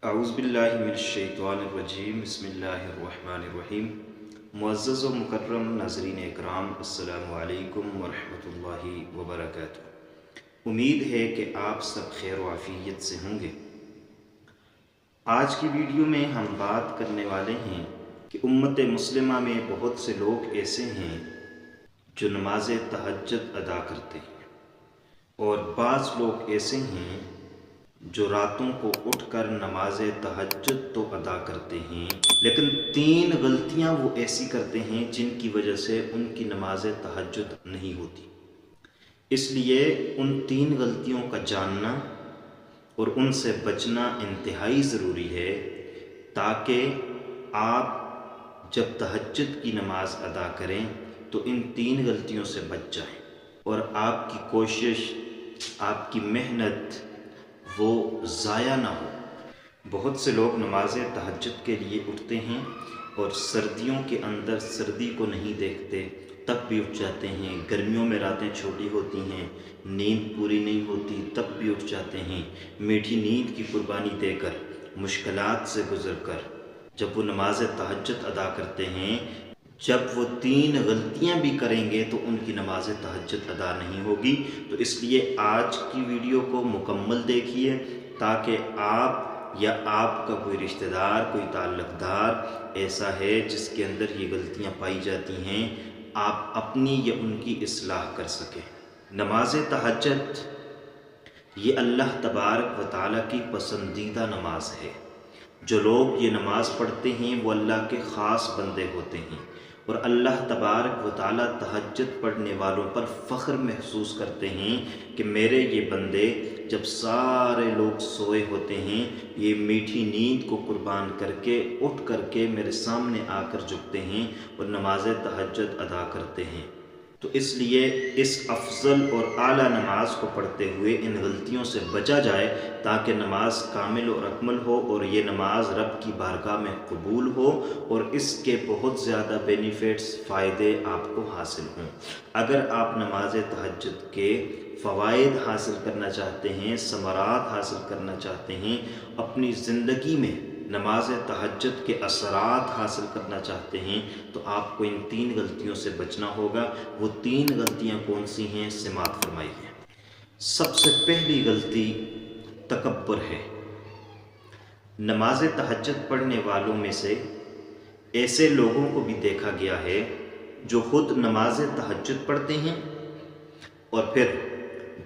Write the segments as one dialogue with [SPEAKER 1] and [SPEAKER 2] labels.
[SPEAKER 1] اعوذ باللہ من الشیطان الرجیم بسم اللہ الرحمن الرحیم۔ معزز و مکرم ناظرین اکرام، السلام علیکم ورحمۃ اللہ وبرکاتہ۔ امید ہے کہ آپ سب خیر و عافیت سے ہوں گے۔ آج کی ویڈیو میں ہم بات کرنے والے ہیں کہ امت مسلمہ میں بہت سے لوگ ایسے ہیں جو نماز تہجد ادا کرتے ہیں، اور بعض لوگ ایسے ہیں جو راتوں کو اٹھ کر نماز تہجد تو ادا کرتے ہیں، لیکن 3 غلطیاں وہ ایسی کرتے ہیں جن کی وجہ سے ان کی نماز تہجد نہیں ہوتی۔ اس لیے ان 3 غلطیوں کا جاننا اور ان سے بچنا انتہائی ضروری ہے، تاکہ آپ جب تہجد کی نماز ادا کریں تو ان 3 غلطیوں سے بچ جائیں، اور آپ کی کوشش، آپ کی محنت وہ ضائع نہ ہو۔ بہت سے لوگ نماز تہجد کے لیے اٹھتے ہیں اور سردیوں کے اندر سردی کو نہیں دیکھتے، تب بھی اٹھ جاتے ہیں۔ گرمیوں میں راتیں چھوٹی ہوتی ہیں، نیند پوری نہیں ہوتی، تب بھی اٹھ جاتے ہیں۔ میٹھی نیند کی قربانی دے کر، مشکلات سے گزر کر جب وہ نماز تہجد ادا کرتے ہیں، جب وہ 3 غلطیاں بھی کریں گے تو ان کی نماز تہجد ادا نہیں ہوگی۔ تو اس لیے آج کی ویڈیو کو مکمل دیکھیے، تاکہ آپ یا آپ کا کوئی رشتہ دار، کوئی تعلق دار ایسا ہے جس کے اندر یہ غلطیاں پائی جاتی ہیں، آپ اپنی یا ان کی اصلاح کر سکیں۔ نماز تہجد یہ اللہ تبارک و تعالیٰ کی پسندیدہ نماز ہے۔ جو لوگ یہ نماز پڑھتے ہیں وہ اللہ کے خاص بندے ہوتے ہیں، اور اللہ تبارک و تعالیٰ تہجد پڑھنے والوں پر فخر محسوس کرتے ہیں کہ میرے یہ بندے جب سارے لوگ سوئے ہوتے ہیں، یہ میٹھی نیند کو قربان کر کے اٹھ کر کے میرے سامنے آ کر جھکتے ہیں اور نماز تہجد ادا کرتے ہیں۔ تو اس لیے اس افضل اور اعلیٰ نماز کو پڑھتے ہوئے ان غلطیوں سے بچا جائے، تاکہ نماز کامل اور اکمل ہو، اور یہ نماز رب کی بارگاہ میں قبول ہو، اور اس کے بہت زیادہ بینیفٹس، فائدے آپ کو حاصل ہوں۔ اگر آپ نماز تہجد کے فوائد حاصل کرنا چاہتے ہیں، ثمرات حاصل کرنا چاہتے ہیں، اپنی زندگی میں نماز تہجد کے اثرات حاصل کرنا چاہتے ہیں، تو آپ کو ان 3 غلطیوں سے بچنا ہوگا۔ وہ 3 غلطیاں کون سی ہیں، سماعت فرمائیے۔ سب سے پہلی غلطی تکبر ہے۔ نماز تہجد پڑھنے والوں میں سے ایسے لوگوں کو بھی دیکھا گیا ہے جو خود نماز تہجد پڑھتے ہیں، اور پھر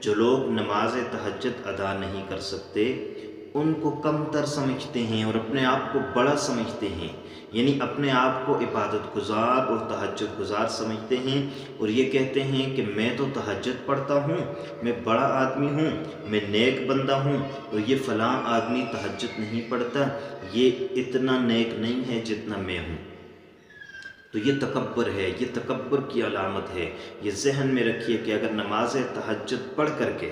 [SPEAKER 1] جو لوگ نماز تہجد ادا نہیں کر سکتے ان کو کم تر سمجھتے ہیں اور اپنے آپ کو بڑا سمجھتے ہیں، یعنی اپنے آپ کو عبادت گزار اور تہجد گزار سمجھتے ہیں، اور یہ کہتے ہیں کہ میں تو تہجد پڑھتا ہوں، میں بڑا آدمی ہوں، میں نیک بندہ ہوں، اور یہ فلاں آدمی تہجد نہیں پڑھتا، یہ اتنا نیک نہیں ہے جتنا میں ہوں۔ تو یہ تکبر ہے، یہ تکبر کی علامت ہے۔ یہ ذہن میں رکھیے کہ اگر نماز تہجد پڑھ کر کے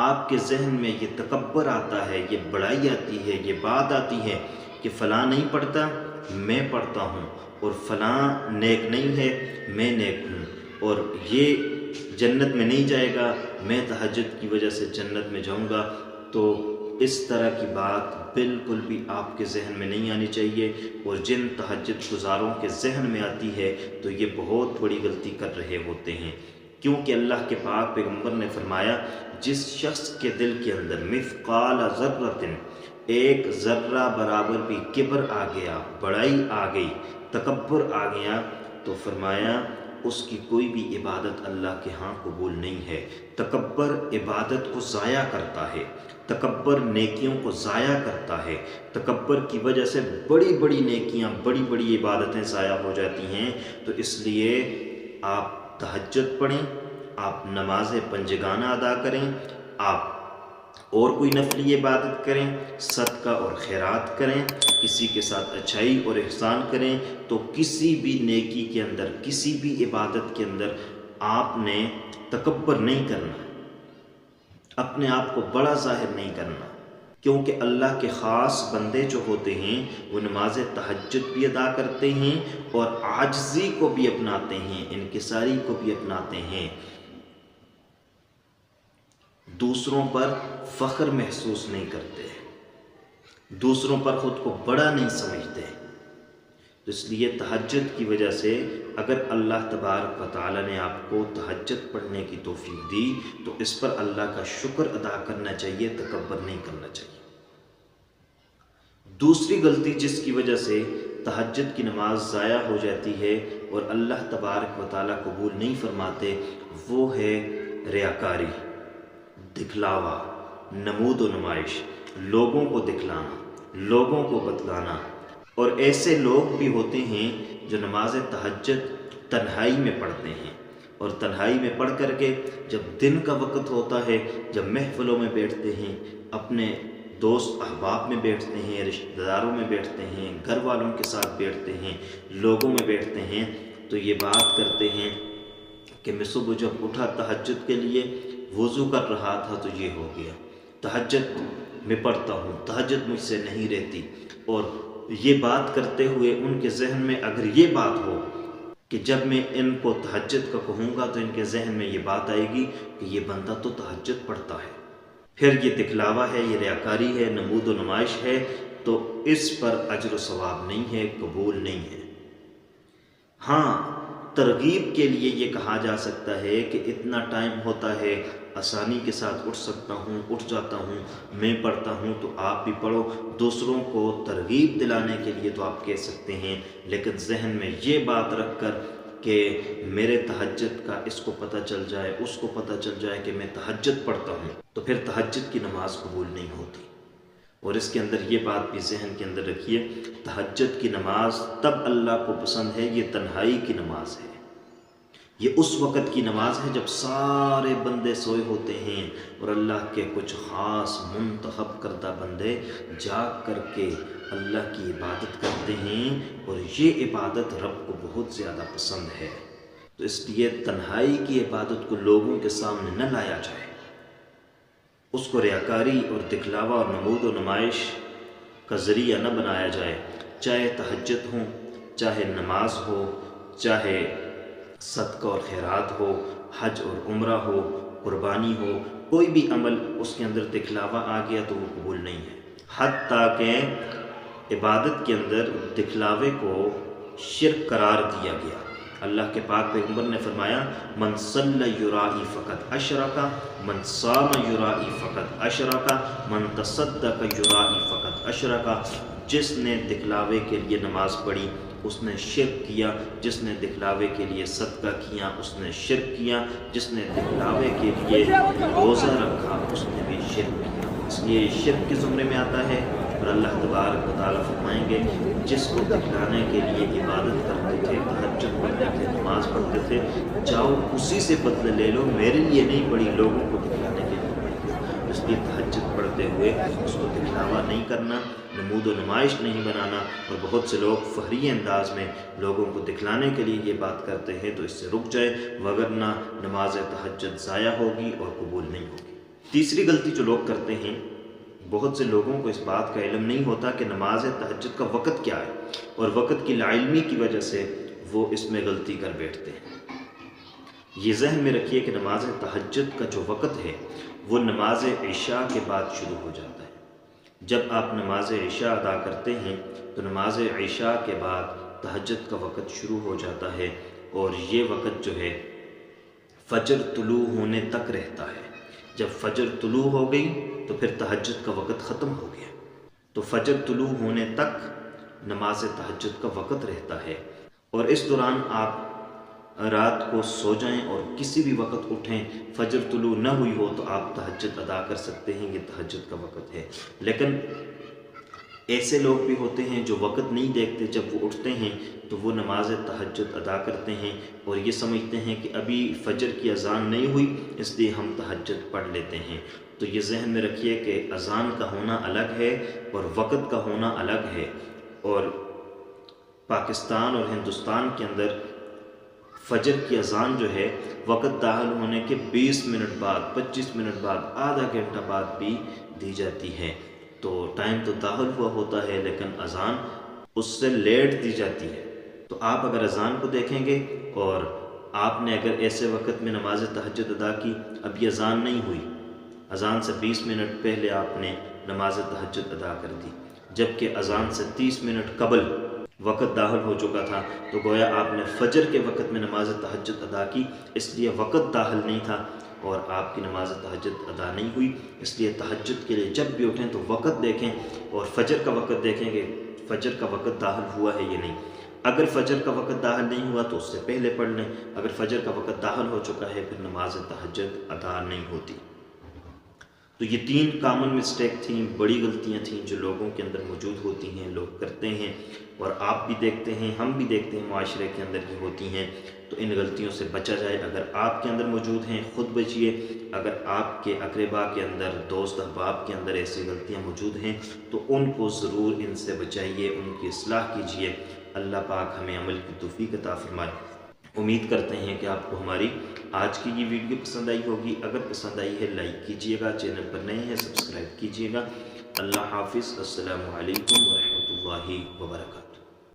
[SPEAKER 1] آپ کے ذہن میں یہ تکبر آتا ہے، یہ بڑائی آتی ہے، یہ بات آتی ہے کہ فلاں نہیں پڑھتا، میں پڑھتا ہوں، اور فلاں نیک نہیں ہے، میں نیک ہوں، اور یہ جنت میں نہیں جائے گا، میں تہجد کی وجہ سے جنت میں جاؤں گا، تو اس طرح کی بات بالکل بھی آپ کے ذہن میں نہیں آنی چاہیے، اور جن تہجد گزاروں کے ذہن میں آتی ہے تو یہ بہت بڑی غلطی کر رہے ہوتے ہیں، کیونکہ اللہ کے پاک پیغمبر نے فرمایا جس شخص کے دل کے اندر مثقال ذرۃ، ایک ذرہ برابر بھی کبر آ گیا، بڑائی آ گئی، تکبر آ گیا، تو فرمایا اس کی کوئی بھی عبادت اللہ کے ہاں قبول نہیں ہے۔ تکبر عبادت کو ضائع کرتا ہے، تکبر نیکیوں کو ضائع کرتا ہے، تکبر کی وجہ سے بڑی بڑی نیکیاں، بڑی بڑی عبادتیں ضائع ہو جاتی ہیں۔ تو اس لیے آپ تہجد پڑھیں، آپ نماز پنجگانہ ادا کریں، آپ اور کوئی نفلی عبادت کریں، صدقہ اور خیرات کریں، کسی کے ساتھ اچھائی اور احسان کریں، تو کسی بھی نیکی کے اندر، کسی بھی عبادت کے اندر آپ نے تکبر نہیں کرنا، اپنے آپ کو بڑا ظاہر نہیں کرنا، کیونکہ اللہ کے خاص بندے جو ہوتے ہیں وہ نماز تہجد بھی ادا کرتے ہیں اور عاجزی کو بھی اپناتے ہیں، انکساری کو بھی اپناتے ہیں، دوسروں پر فخر محسوس نہیں کرتے۔ دوسروں پر خود کو بڑا نہیں سمجھتے۔ تو اس لیے تہجد کی وجہ سے اگر اللہ تبارک و تعالیٰ نے آپ کو تہجد پڑھنے کی توفیق دی تو اس پر اللہ کا شکر ادا کرنا چاہیے، تکبر نہیں کرنا چاہیے۔ دوسری غلطی جس کی وجہ سے تہجد کی نماز ضائع ہو جاتی ہے اور اللہ تبارک و تعالیٰ قبول نہیں فرماتے، وہ ہے ریاکاری، دکھلاوا، نمود و نمائش، لوگوں کو دکھلانا، لوگوں کو بتلانا۔ اور ایسے لوگ بھی ہوتے ہیں جو نماز تہجد تنہائی میں پڑھتے ہیں، اور تنہائی میں پڑھ کر کے جب دن کا وقت ہوتا ہے، جب محفلوں میں بیٹھتے ہیں، اپنے دوست احباب میں بیٹھتے ہیں، رشتہ داروں میں بیٹھتے ہیں، گھر والوں کے ساتھ بیٹھتے ہیں، لوگوں میں بیٹھتے ہیں، تو یہ بات کرتے ہیں کہ میں صبح جب اٹھا تہجد کے لیے وضو کر رہا تھا تو یہ ہو گیا، تہجد میں پڑھتا ہوں، تہجد مجھ سے نہیں رہتی۔ اور یہ بات کرتے ہوئے ان کے ذہن میں اگر یہ بات ہو کہ جب میں ان کو تہجد کا کہوں گا تو ان کے ذہن میں یہ بات آئے گی کہ یہ بندہ تو تہجد پڑھتا ہے، پھر یہ دکھلاوا ہے، یہ ریاکاری ہے، نمود و نمائش ہے، تو اس پر اجر و ثواب نہیں ہے، قبول نہیں ہے۔ ہاں، ترغیب کے لیے یہ کہا جا سکتا ہے کہ اتنا ٹائم ہوتا ہے، آسانی کے ساتھ اٹھ سکتا ہوں، اٹھ جاتا ہوں، میں پڑھتا ہوں تو آپ بھی پڑھو۔ دوسروں کو ترغیب دلانے کے لیے تو آپ کہہ سکتے ہیں، لیکن ذہن میں یہ بات رکھ کر کہ میرے تہجد کا اس کو پتہ چل جائے، اس کو پتہ چل جائے کہ میں تہجد پڑھتا ہوں، تو پھر تہجد کی نماز قبول نہیں ہوتی۔ اور اس کے اندر یہ بات بھی ذہن کے اندر رکھیے، تہجد کی نماز تب اللہ کو پسند ہے، یہ تنہائی کی نماز ہے، یہ اس وقت کی نماز ہے جب سارے بندے سوئے ہوتے ہیں اور اللہ کے کچھ خاص منتخب کردہ بندے جاگ کر کے اللہ کی عبادت کرتے ہیں، اور یہ عبادت رب کو بہت زیادہ پسند ہے۔ تو اس لیے تنہائی کی عبادت کو لوگوں کے سامنے نہ لایا جائے، اس کو ریاکاری اور دکھلاوا اور نمود و نمائش کا ذریعہ نہ بنایا جائے، چاہے تہجد ہو، چاہے نماز ہو، چاہے صدقہ اور خیرات ہو، حج اور عمرہ ہو، قربانی ہو، کوئی بھی عمل اس کے اندر دکھلاوا آ گیا تو وہ قبول نہیں ہے۔ حتیٰ کہ عبادت کے اندر دکھلاوے کو شرک قرار دیا گیا۔ اللہ کے پاک پیغمبر نے فرمایا، من صلی یرائی فقط اشرکا، من صام یرائی فقط اشرکا، من تصدق یرائی فقط اشرکا۔ جس نے دکھلاوے کے لیے نماز پڑھی اس نے شرک کیا، جس نے دکھلاوے کے لیے صدقہ کیا اس نے شرک کیا، جس نے دکھلاوے کے لیے روزہ رکھا اس نے بھی شرک کیا۔ اس لیے شرک کے زمرے میں آتا ہے۔ اور اللہ تبارک و تعالیٰ فرمائیں گے، جس کو دکھلانے کے لیے عبادت کرتے تھے، تہجد پڑھتے تھے، نماز پڑھتے تھے، جاؤ اسی سے بدلہ لے لو، میرے لیے نہیں پڑھی، لوگوں کو دکھلانے کے لیے پڑھی۔ اس لیے تہجد پڑھتے ہوئے اس کو دکھلاوا نہیں کرنا، نمود و نمائش نہیں بنانا۔ اور بہت سے لوگ فخری انداز میں لوگوں کو دکھلانے کے لیے یہ بات کرتے ہیں، تو اس سے رک جائے، وگرنہ نماز تہجد ضائع ہوگی اور قبول نہیں ہوگی۔ تیسری غلطی جو لوگ کرتے ہیں، بہت سے لوگوں کو اس بات کا علم نہیں ہوتا کہ نماز تہجد کا وقت کیا ہے، اور وقت کی لاعلمی کی وجہ سے وہ اس میں غلطی کر بیٹھتے ہیں۔ یہ ذہن میں رکھیے کہ نماز تہجد کا جو وقت ہے وہ نماز عشاء کے بعد شروع ہو جاتا ہے۔ جب آپ نماز عشاء ادا کرتے ہیں تو نماز عشاء کے بعد تہجد کا وقت شروع ہو جاتا ہے، اور یہ وقت جو ہے فجر طلوع ہونے تک رہتا ہے۔ جب فجر طلوع ہو گئی تو پھر تہجد کا وقت ختم ہو گیا۔ تو فجر طلوع ہونے تک نماز تہجد کا وقت رہتا ہے، اور اس دوران آپ رات کو سو جائیں اور کسی بھی وقت اٹھیں، فجر طلوع نہ ہوئی ہو تو آپ تہجد ادا کر سکتے ہیں، یہ تہجد کا وقت ہے۔ لیکن ایسے لوگ بھی ہوتے ہیں جو وقت نہیں دیکھتے، جب وہ اٹھتے ہیں تو وہ نماز تہجد ادا کرتے ہیں اور یہ سمجھتے ہیں کہ ابھی فجر کی اذان نہیں ہوئی اس لیے ہم تہجد پڑھ لیتے ہیں۔ تو یہ ذہن میں رکھیے کہ اذان کا ہونا الگ ہے اور وقت کا ہونا الگ ہے، اور پاکستان اور ہندوستان کے اندر فجر کی اذان جو ہے وقت داخل ہونے کے 20 منٹ بعد، 25 منٹ بعد، آدھا گھنٹہ بعد بھی دی جاتی ہے۔ تو ٹائم تو داخل ہوا ہوتا ہے لیکن اذان اس سے لیٹ دی جاتی ہے۔ تو آپ اگر اذان کو دیکھیں گے اور آپ نے اگر ایسے وقت میں نماز تہجد ادا کی، اب یہ اذان نہیں ہوئی، اذان سے 20 منٹ پہلے آپ نے نماز تہجد ادا کر دی، جبکہ اذان سے 30 منٹ قبل وقت داخل ہو چکا تھا، تو گویا آپ نے فجر کے وقت میں نماز تہجد ادا کی، اس لیے وقت داخل نہیں تھا اور آپ کی نماز تہجد ادا نہیں ہوئی۔ اس لیے تہجد کے لیے جب بھی اٹھیں تو وقت دیکھیں اور فجر کا وقت دیکھیں کہ فجر کا وقت داخل ہوا ہے یا نہیں۔ اگر فجر کا وقت داخل نہیں ہوا تو اس سے پہلے پڑھ لیں، اگر فجر کا وقت داخل ہو چکا ہے پھر نماز تہجد ادا نہیں ہوتی۔ تو یہ 3 کامن مسٹیک تھیں، بڑی غلطیاں تھیں جو لوگوں کے اندر موجود ہوتی ہیں، لوگ کرتے ہیں اور آپ بھی دیکھتے ہیں، ہم بھی دیکھتے ہیں معاشرے کے اندر بھی ہوتی ہیں۔ تو ان غلطیوں سے بچا جائے۔ اگر آپ کے اندر موجود ہیں خود بچیے، اگر آپ کے اقربا کے اندر، دوست احباب کے اندر ایسی غلطیاں موجود ہیں تو ان کو ضرور ان سے بچائیے، ان کی اصلاح کیجیے۔ اللہ پاک ہمیں عمل کی توفیق عطا فرمائے۔ امید کرتے ہیں کہ آپ کو ہماری آج کی یہ ویڈیو پسند آئی ہوگی۔ اگر پسند آئی ہے لائک کیجیے گا، چینل پر نئے ہیں سبسکرائب کیجیے گا۔ اللہ حافظ۔ السلام علیکم ورحمۃ اللہ وبرکاتہ۔